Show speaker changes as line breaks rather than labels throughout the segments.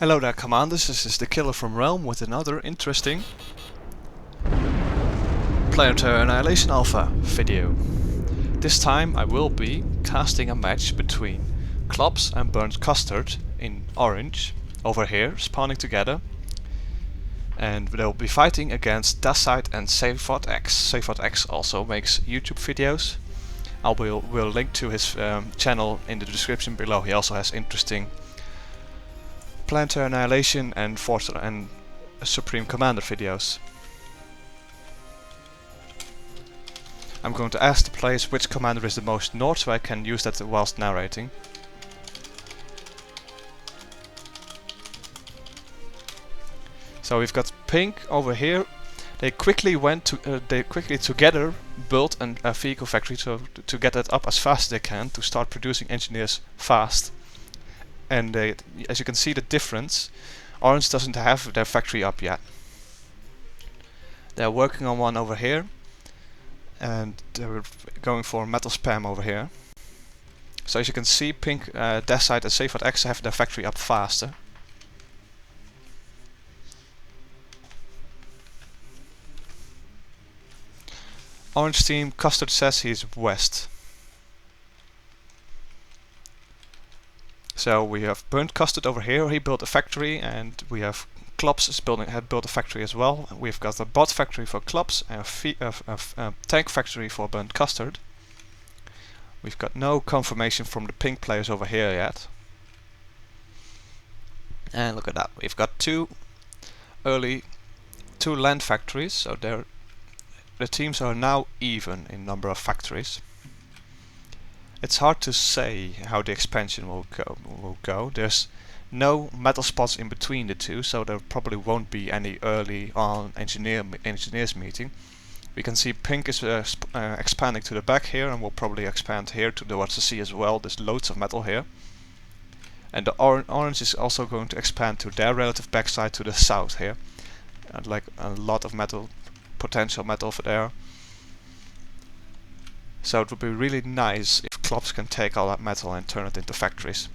Hello there commanders, this is the Killer from Realm with another interesting Planetary Annihilation Alpha video. This time I will be casting a match between clopse and burntcustard in orange, over here, spawning together. And they'll be fighting against dacite and Zaphodx. Zaphodx also makes YouTube videos. I will link to his channel in the description below. He also has interesting Planetary Annihilation and Supreme Commander videos. I'm going to ask the players which commander is the most north, so I can use that whilst narrating. So we've got pink over here. They quickly together built a vehicle factory to get it up as fast as they can to start producing engineers fast. And as you can see the difference, orange doesn't have their factory up yet. They're working on one over here, and they're going for metal spam over here. So as you can see, pink, dacite and Zaphodx have their factory up faster. Orange team, Custard says he's west. So we have burntcustard over here, he built a factory, and we have clopse had built a factory as well. We've got a bot factory for clopse and a tank factory for burntcustard. We've got no confirmation from the pink players over here yet. And look at that, we've got two land factories, so the teams are now even in number of factories. It's hard to say how the expansion will go. There's no metal spots in between the two, so there probably won't be any early on engineers meeting. We can see pink is expanding to the back here, and will probably expand here towards the sea as well. There's loads of metal here. And the orange is also going to expand to their relative backside to the south here. And like a lot of metal, potential metal over there. So it would be really nice if clopse can take all that metal and turn it into factories.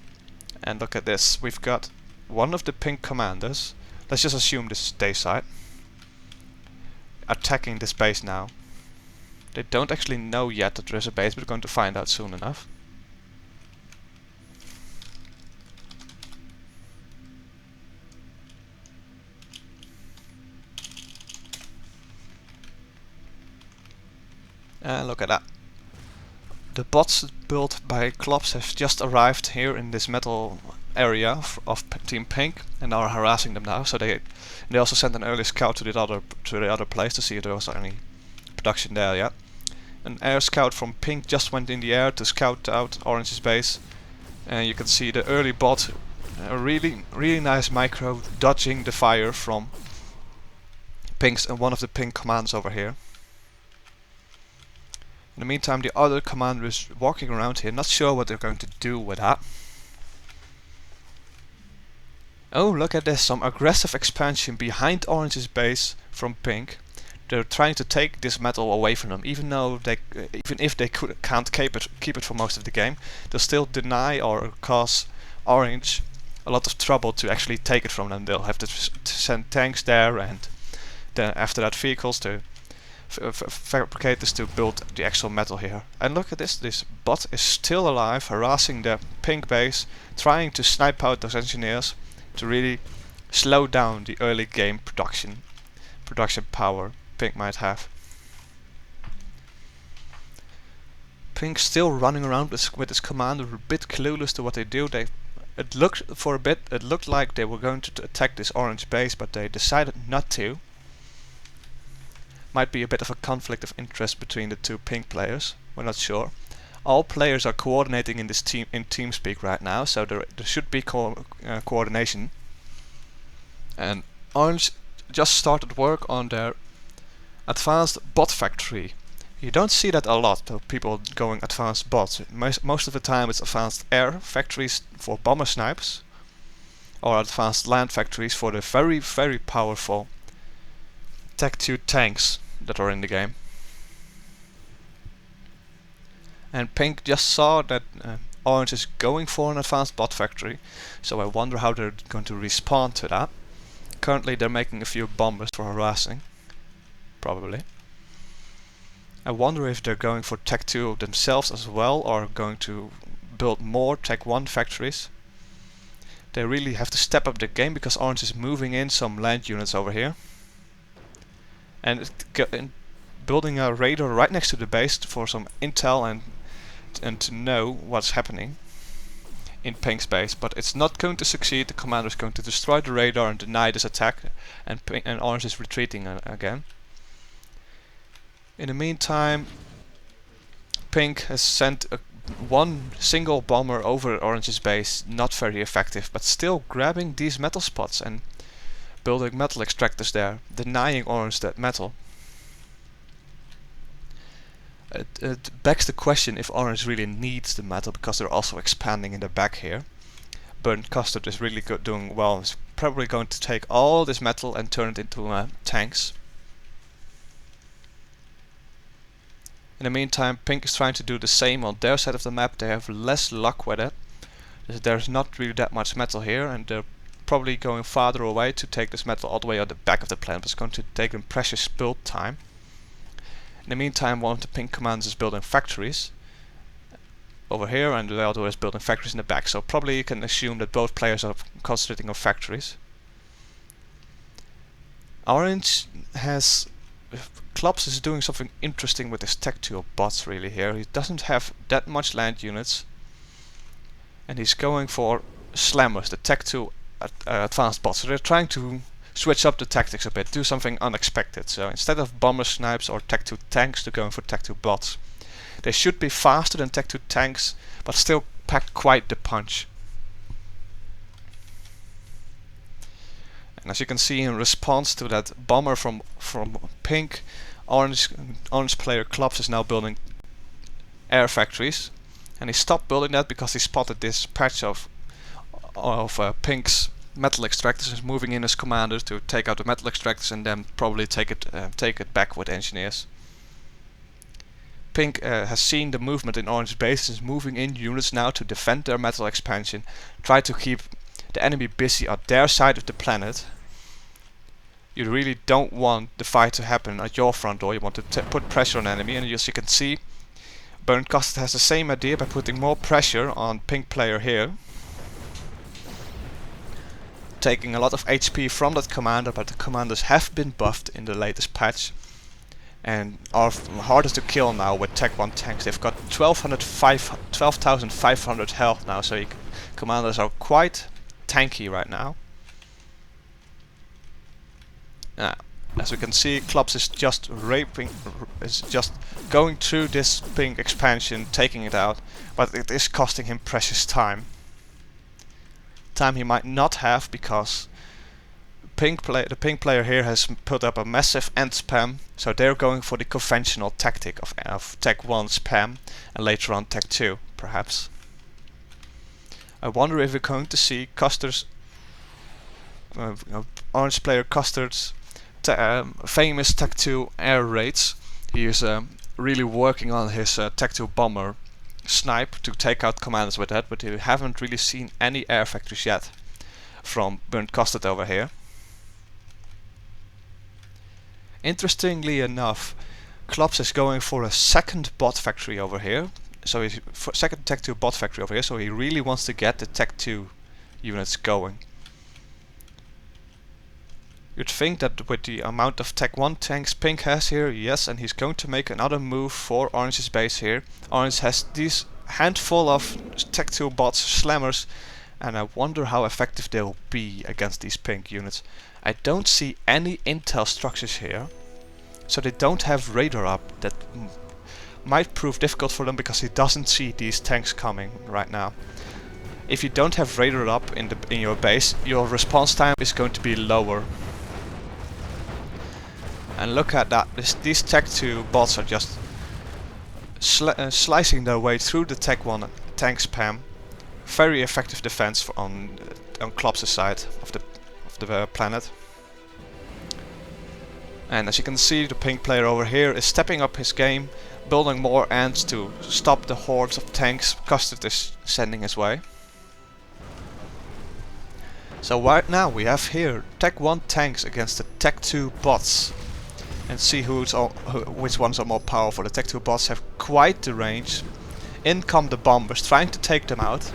And look at this, we've got one of the pink commanders, let's just assume this is dacite, attacking this base now. They don't actually know yet that there is a base, but we're going to find out soon enough. And look at that. The bots built by clopse have just arrived here in this metal area of Team Pink and are harassing them now. So they also sent an early scout to the other place to see if there was any production there yet. An air scout from Pink just went in the air to scout out Orange's base, and you can see the early bot, a really nice micro, dodging the fire from Pink's and one of the Pink commands over here. In the meantime, the other commander is walking around here, not sure what they're going to do with that. Oh, look at this, some aggressive expansion behind Orange's base from Pink. They're trying to take this metal away from them, even if they can't keep it for most of the game. They'll still deny or cause Orange a lot of trouble to actually take it from them. They'll have to send tanks there, and then after that vehicles to fabricators to build the actual metal here. And look at this bot is still alive, harassing the pink base, trying to snipe out those engineers to really slow down the early game production power Pink might have. Pink still running around with his commander, a bit clueless to what they do. It looked like they were going to attack this orange base, but they decided not to. Might be a bit of a conflict of interest between the two pink players, we're not sure. All players are coordinating in TeamSpeak right now, so there should be coordination. And Orange just started work on their advanced bot factory. You don't see that a lot, though, people going advanced bots. Most of the time it's advanced air factories for bomber snipes, or advanced land factories for the very, very powerful Tech 2 tanks that are in the game. And Pink just saw that Orange is going for an advanced bot factory, so I wonder how they're going to respond to that. Currently they're making a few bombers for harassing, probably. I wonder if they're going for Tech 2 themselves as well, or going to build more Tech 1 factories. They really have to step up the game because Orange is moving in some land units over here. And building a radar right next to the base for some intel and to know what's happening in Pink's base, but it's not going to succeed. The commander is going to destroy the radar and deny this attack, and Orange is retreating again. In the meantime, Pink has sent one single bomber over Orange's base, not very effective, but still grabbing these metal spots and building metal extractors there, denying Orange that metal. It begs the question if Orange really needs the metal, because they're also expanding in the back here. Burntcustard is really good, doing well. It's probably going to take all this metal and turn it into tanks. In the meantime, Pink is trying to do the same on their side of the map. They have less luck with it. There's not really that much metal here, and they're probably going farther away to take this metal all the way at the back of the planet. It's going to take them precious build time. In the meantime, one of the Pink commanders is building factories over here, and the other is building factories in the back. So probably you can assume that both players are concentrating on factories. Orange has... Clopse is doing something interesting with his Tech 2 bots really here. He doesn't have that much land units, and he's going for slammers, the Tech 2 advanced bots. So they're trying to switch up the tactics a bit, do something unexpected. So instead of bomber snipes or Tech 2 tanks, they're going for Tech 2 bots. They should be faster than Tech 2 tanks, but still pack quite the punch. And as you can see, in response to that bomber from Pink, Orange player Clopse is now building air factories, and he stopped building that because he spotted this patch of Pink's metal extractors, is moving in as commanders to take out the metal extractors and then probably take it back with engineers. Pink has seen the movement in Orange base, is moving in units now to defend their metal expansion, try to keep the enemy busy at their side of the planet. You really don't want the fight to happen at your front door. You want to put pressure on the enemy, and as you can see, burntcustard has the same idea by putting more pressure on Pink player here, taking a lot of HP from that commander, but the commanders have been buffed in the latest patch and are harder to kill now with Tech 1 tanks. They've got 12,500 health now, so commanders are quite tanky right now. As we can see, Clopse is just going through this Pink expansion, taking it out, but it is costing him precious time. Time he might not have, because the Pink player here has put up a massive end spam, so they're going for the conventional tactic of Tech 1 spam and later on Tech 2 perhaps. I wonder if we're going to see Custard's Orange player Custard's famous Tech 2 air raids. He is really working on his Tech 2 bomber snipe to take out commanders with that, but we haven't really seen any air factories yet from burntcustard over here. Interestingly enough, Clopse is going for a second bot factory over here. So he's for second Tech 2 bot factory over here, so he really wants to get the Tech 2 units going. You'd think that with the amount of Tech 1 tanks Pink has here, yes, and he's going to make another move for Orange's base here. Orange has these handful of Tech 2 bots, slammers, and I wonder how effective they will be against these Pink units. I don't see any intel structures here, so they don't have radar up. That might prove difficult for them because he doesn't see these tanks coming right now. If you don't have radar up in your base, your response time is going to be lower. And look at that, these Tech 2 bots are just slicing their way through the Tech 1 tank spam. Very effective defense on Clopse's side of the planet. And as you can see, the Pink player over here is stepping up his game building more ants to stop the hordes of tanks Custard is sending his way. So right now we have here Tech 1 tanks against the Tech 2 bots. And see which ones are more powerful. The Tech 2 bots have quite the range. In come the bombers, trying to take them out.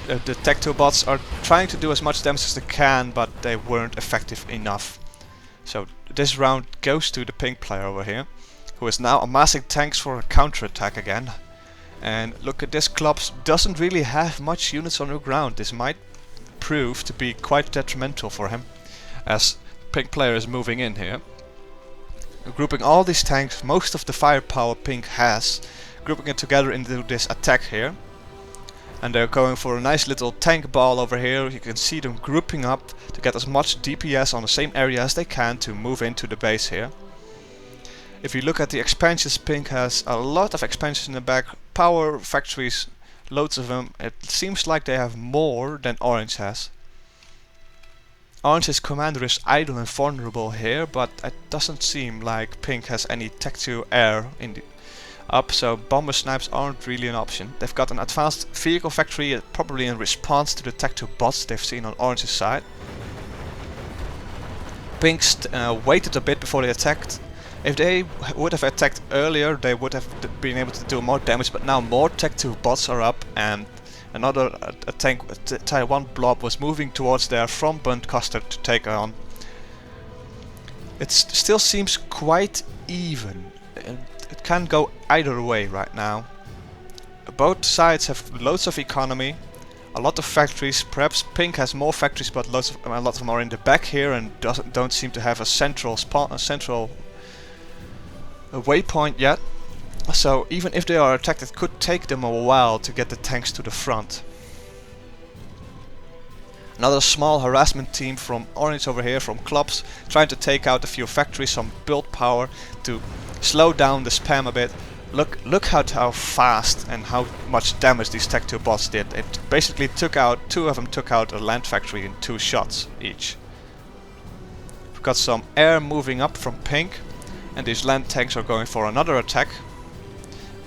The Tech 2 bots are trying to do as much damage as they can, but they weren't effective enough. So this round goes to the pink player over here, who is now amassing tanks for a counter-attack again. And look at this, clopse doesn't really have much units on the ground. This might prove to be quite detrimental for him, as pink player is moving in here. Grouping all these tanks, most of the firepower pink has, grouping it together into this attack here. And they're going for a nice little tank ball over here. You can see them grouping up to get as much DPS on the same area as they can to move into the base here. If you look at the expansions, pink has a lot of expansions in the back, power factories, loads of them. It seems like they have more than orange has. Orange's commander is idle and vulnerable here, but it doesn't seem like pink has any Tech 2 air in the up, so bomber snipes aren't really an option. They've got an advanced vehicle factory, probably in response to the Tech 2 bots they've seen on orange's side. Pink waited a bit before they attacked. If they would have attacked earlier, they would have been able to do more damage, but now more Tech 2 bots are up, and another tank, Tier 1 blob, was moving towards there from burntcustard to take on. It still seems quite even. It can go either way right now. Both sides have loads of economy, a lot of factories. Perhaps pink has more factories, but a lot of them are in the back here and don't seem to have a central waypoint yet. So even if they are attacked, it could take them a while to get the tanks to the front. Another small harassment team from orange over here, from clopse, trying to take out a few factories, some build power to slow down the spam a bit. Look at how fast and how much damage these Tech 2 bots did. It basically took out, two of them took out a land factory in 2 shots each. We've got some air moving up from pink, and these land tanks are going for another attack.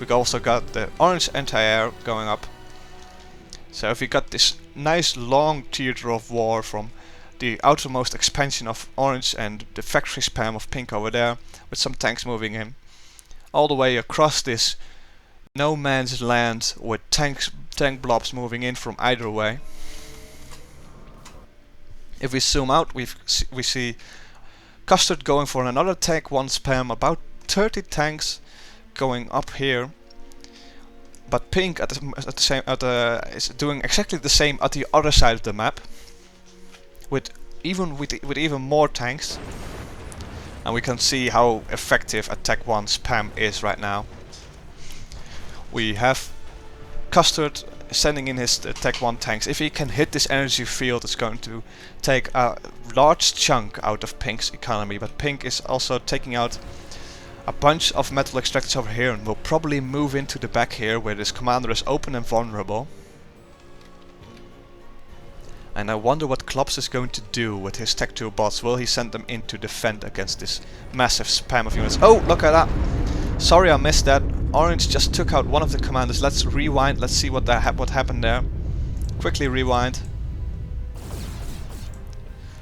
We've also got the orange anti-air going up. So if we got this nice long theater of war from the outermost expansion of orange and the factory spam of pink over there, with some tanks moving in, all the way across this no man's land with tank blobs moving in from either way. If we zoom out, we see Custard going for another Tech 1 spam, about 30 tanks going up here. But pink is doing exactly the same at the other side of the map, with even more tanks. And we can see how effective a Tech 1 spam is right now. We have Custard sending in his Tech 1 tanks. If he can hit this energy field, it's going to take a large chunk out of pink's economy. But pink is also taking out a bunch of metal extractors over here, and will probably move into the back here where this commander is open and vulnerable. And I wonder what clopse is going to do with his Tech 2 bots. Will he send them in to defend against this massive spam of units? Oh, look at that! Sorry I missed that. Orange just took out one of the commanders. Let's rewind, let's see what happened there. Quickly rewind.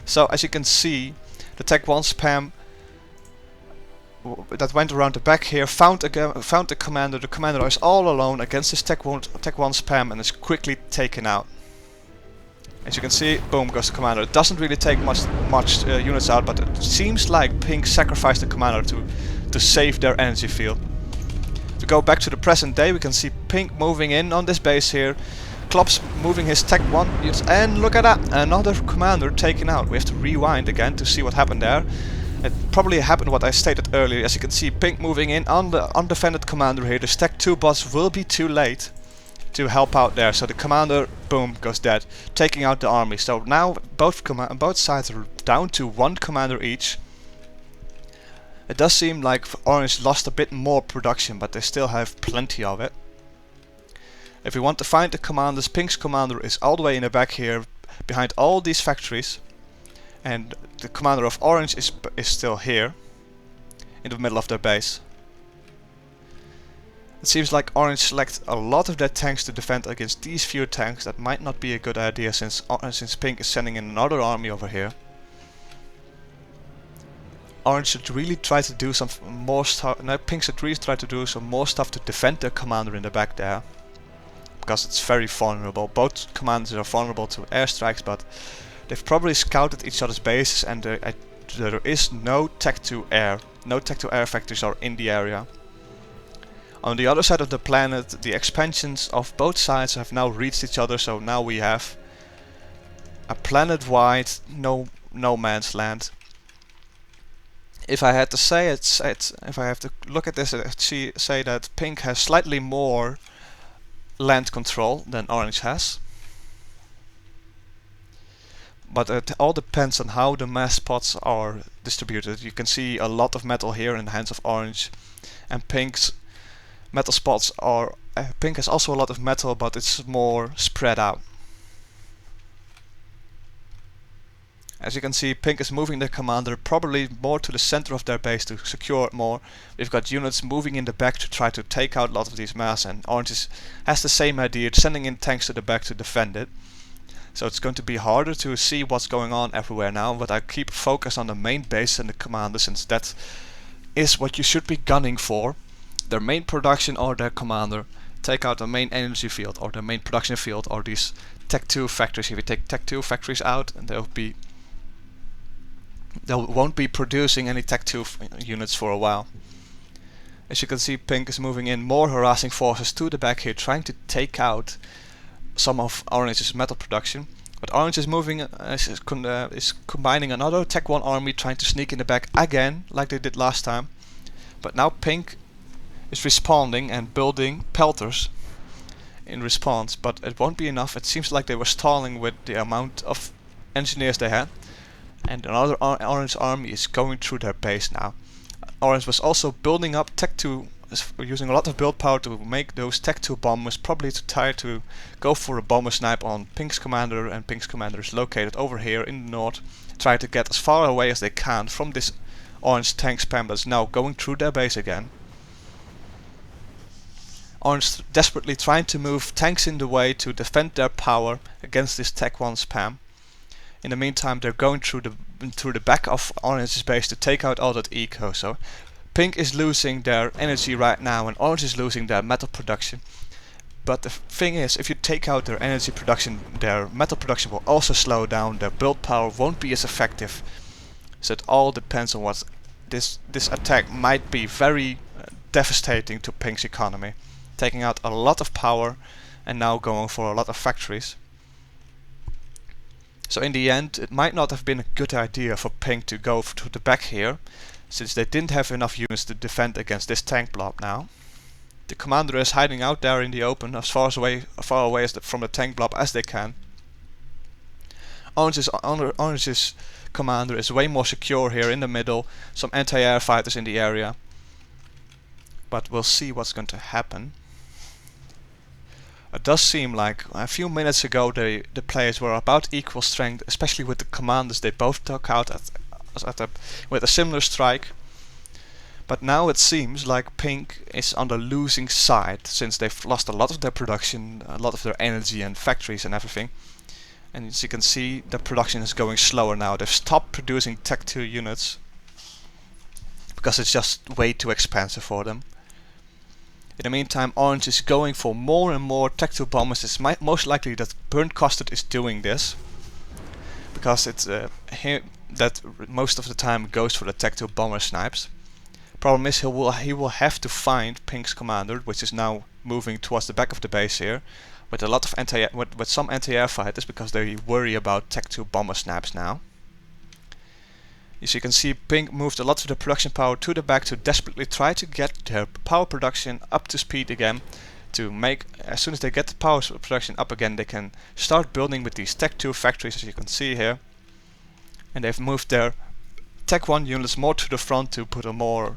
So as you can see, the Tech 1 spam that went around the back here found the commander. The commander is all alone against this Tech 1 spam and is quickly taken out. As you can see, boom goes the commander. It doesn't really take much units out, but it seems like pink sacrificed the commander to save their energy field. To go back to the present day, we can see pink moving in on this base here. Clopse moving his Tech 1 units, and look at that, another commander taken out. We have to rewind again to see what happened there. It probably happened what I stated earlier. As you can see, pink moving in on the undefended commander here. The Tech 2 bots will be too late to help out there, so the commander, boom, goes dead, taking out the army. So now both sides are down to 1 commander each. It does seem like orange lost a bit more production, but they still have plenty of it. If we want to find the commanders, pink's commander is all the way in the back here, behind all these factories, and the commander of orange is still here. in the middle of their base. It seems like Orange select a lot of their tanks to defend against these few tanks. That might not be a good idea since Pink is sending in another army over here. Orange should really try to do some more stuff. No, Pink should really try to do some more stuff to defend their commander in the back there, because it's very vulnerable. Both commanders are vulnerable to airstrikes, but they've probably scouted each other's bases, and there is no tech-to-air. No tech-to-air factories are in the area. On the other side of the planet, the expansions of both sides have now reached each other, so now we have a planet-wide no man's land. If I had to say if I have to look at this, I'd say that Pink has slightly more land control than Orange has. But it all depends on how the mass pots are distributed. You can see a lot of metal here in the hands of Orange, and Pink's metal spots are... Pink has also a lot of metal, but it's more spread out. As you can see, Pink is moving their commander probably more to the center of their base to secure it more. We've got units moving in the back to try to take out a lot of these mass, and Orange has the same idea, sending in tanks to the back to defend it. So it's going to be harder to see what's going on everywhere now, but I keep focused on the main base and the commander, since that is what you should be gunning for. Their main production or their commander. Take out the main energy field or the main production field or these Tech 2 factories. If you take Tech 2 factories out, and they won't be producing any Tech 2 units for a while. As you can see, Pink is moving in more harassing forces to the back here, trying to take out some of Orange's metal production. But Orange is moving, is combining another Tech 1 army, trying to sneak in the back again, like they did last time. But now Pink is responding and building pelters in response, but it won't be enough. It seems like they were stalling with the amount of engineers they had. And another Orange army is going through their base now. Orange was also building up Tech 2, using a lot of build power to make those Tech 2 bombers, probably to try to go for a bomber snipe on Pink's commander, and Pink's commander is located over here in the north, trying to get as far away as they can from this Orange tank spam that's now going through their base again. Orange desperately trying to move tanks in the way to defend their power against this Tech 1 spam. In the meantime, they're going through the back of Orange's base to take out all that eco. So Pink is losing their energy right now, and Orange is losing their metal production. But the thing is, if you take out their energy production, their metal production will also slow down. Their build power won't be as effective. So it all depends on what this attack might be very devastating to Pink's economy, taking out a lot of power and now going for a lot of factories. So in the end, it might not have been a good idea for Pink to go to the back here, since they didn't have enough units to defend against this tank blob now. The commander is hiding out there in the open, as far away from the tank blob as they can. Orange's commander is way more secure here in the middle, some anti-air fighters in the area. But we'll see what's going to happen. It does seem like a few minutes ago the players were about equal strength, especially with the commanders. They both took out with a similar strike. But now it seems like Pink is on the losing side, since they've lost a lot of their production, a lot of their energy and factories and everything. And as you can see, the production is going slower now. They've stopped producing Tech 2 units because it's just way too expensive for them. In the meantime, Orange is going for more and more Tech 2 bombers. It's most likely that burntcustard is doing this, because it's here that most of the time goes for the Tech 2 bomber snipes. Problem is, he will have to find Pink's commander, which is now moving towards the back of the base here, with a lot of with some anti-air fighters, because they worry about Tech 2 bomber snipes now. As you can see, Pink moved a lot of the production power to the back to desperately try to get their power production up to speed again, to make, as soon as they get the power production up again, they can start building with these Tech 2 factories, as you can see here. And they've moved their Tech 1 units more to the front to put a more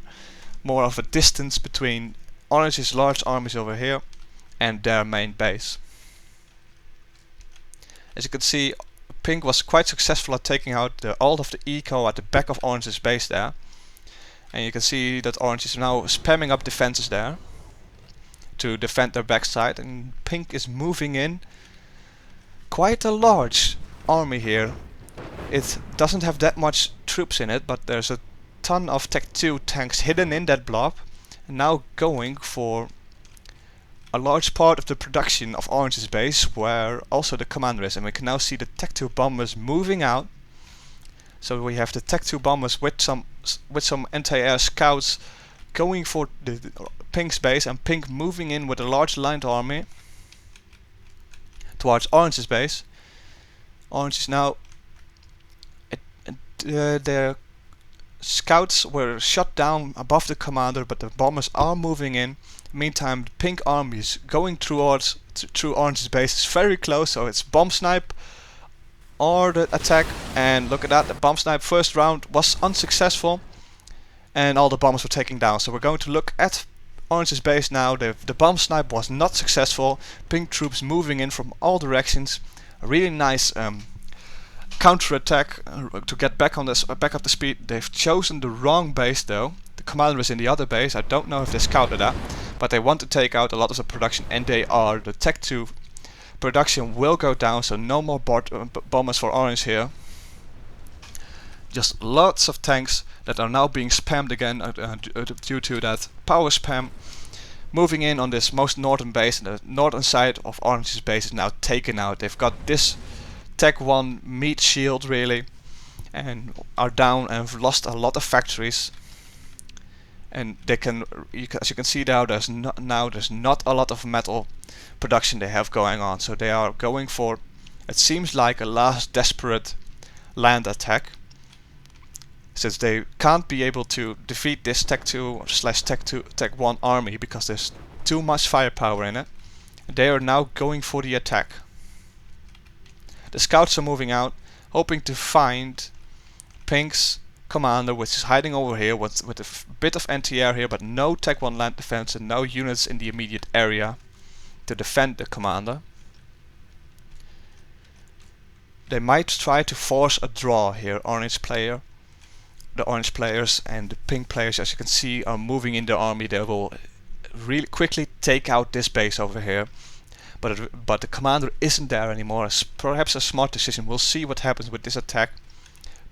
of a distance between Orange's large armies over here and their main base. As you can see, Pink was quite successful at taking out all of the eco at the back of Orange's base there. And you can see that orange is now spamming up defenses there to defend their backside, and pink is moving in quite a large army here. It doesn't have that much troops in it, but there's a ton of Tech 2 tanks hidden in that blob, and now going for a large part of the production of orange's base, where also the commander is. And we can now see the Tech 2 bombers moving out. So we have the Tech 2 bombers with some anti-air scouts going for the pink's base, and pink moving in with a large lined army towards orange's base. Orange is now their scouts were shot down above the commander, but the bombers are moving in. Meantime, the pink army is going through orange's base. It's very close, so it's bomb snipe or the attack. And look at that, the bomb snipe first round was unsuccessful, and all the bombers were taken down. So we're going to look at orange's base now. The bomb snipe was not successful. Pink troops moving in from all directions. A really nice counter attack to get back up the speed. They've chosen the wrong base though. The commander is in the other base. I don't know if they scouted that, but they want to take out a lot of the production, and they are. The Tech 2 production will go down, so no more bombers for orange here. Just lots of tanks that are now being spammed again due to that power spam. Moving in on this most northern base, and the northern side of orange's base is now taken out. They've got this Tech 1 meat shield really, and are down and have lost a lot of factories. And they can, as you can see now, there's not a lot of metal production they have going on. So they are going for, it seems like, a last desperate land attack, since they can't be able to defeat this Tech 2 / Tech 1 army because there's too much firepower in it. They are now going for the attack. The scouts are moving out, hoping to find pink's commander, which is hiding over here with a bit of anti-air here, but no Tech 1 land defense and no units in the immediate area to defend the commander. They might try to force a draw here. The orange players and the pink players, as you can see, are moving in their army. They will really quickly take out this base over here, but the commander isn't there anymore. It's perhaps a smart decision. We'll see what happens with this attack.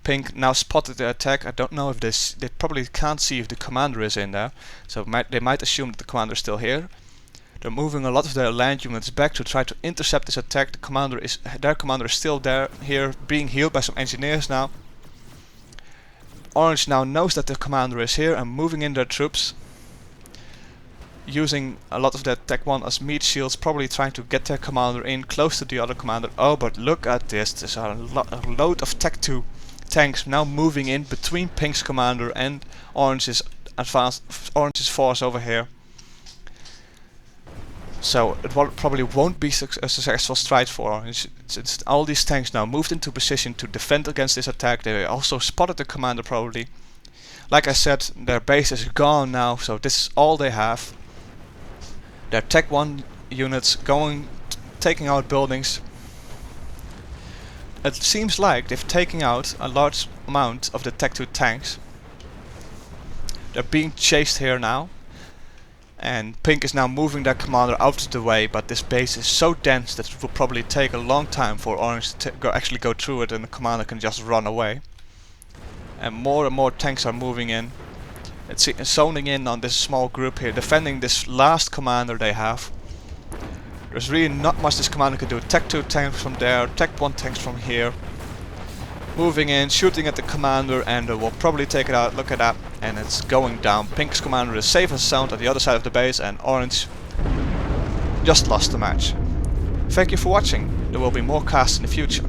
Pink now spotted the attack. I don't know if they probably can't see if the commander is in there, so they might assume that the commander is still here. They're moving a lot of their land units back to try to intercept this attack. Their commander is still here, being healed by some engineers now. Orange now knows that the commander is here and moving in their troops, using a lot of their Tech 1 as meat shields, probably trying to get their commander in close to the other commander. Oh, but look at this. There's a load of Tech 2 tanks now moving in between pink's commander and orange's force over here. So it probably won't be a successful strike for orange. It's all these tanks now moved into position to defend against this attack. They also spotted the commander probably. Like I said, their base is gone now, so this is all they have. Their Tech 1 units taking out buildings. It seems like they've taken out a large amount of the Tech 2 tanks. They're being chased here now. And pink is now moving their commander out of the way, but this base is so dense that it will probably take a long time for orange to actually go through it, and the commander can just run away. And more tanks are moving in. It's zoning in on this small group here, defending this last commander they have. There's really not much this commander can do. Tech 2 tanks from there, Tech 1 tanks from here. Moving in, shooting at the commander, and we'll probably take it out. Look at that, and it's going down. Pink's commander is safe and sound at the other side of the base, and orange just lost the match. Thank you for watching. There will be more casts in the future.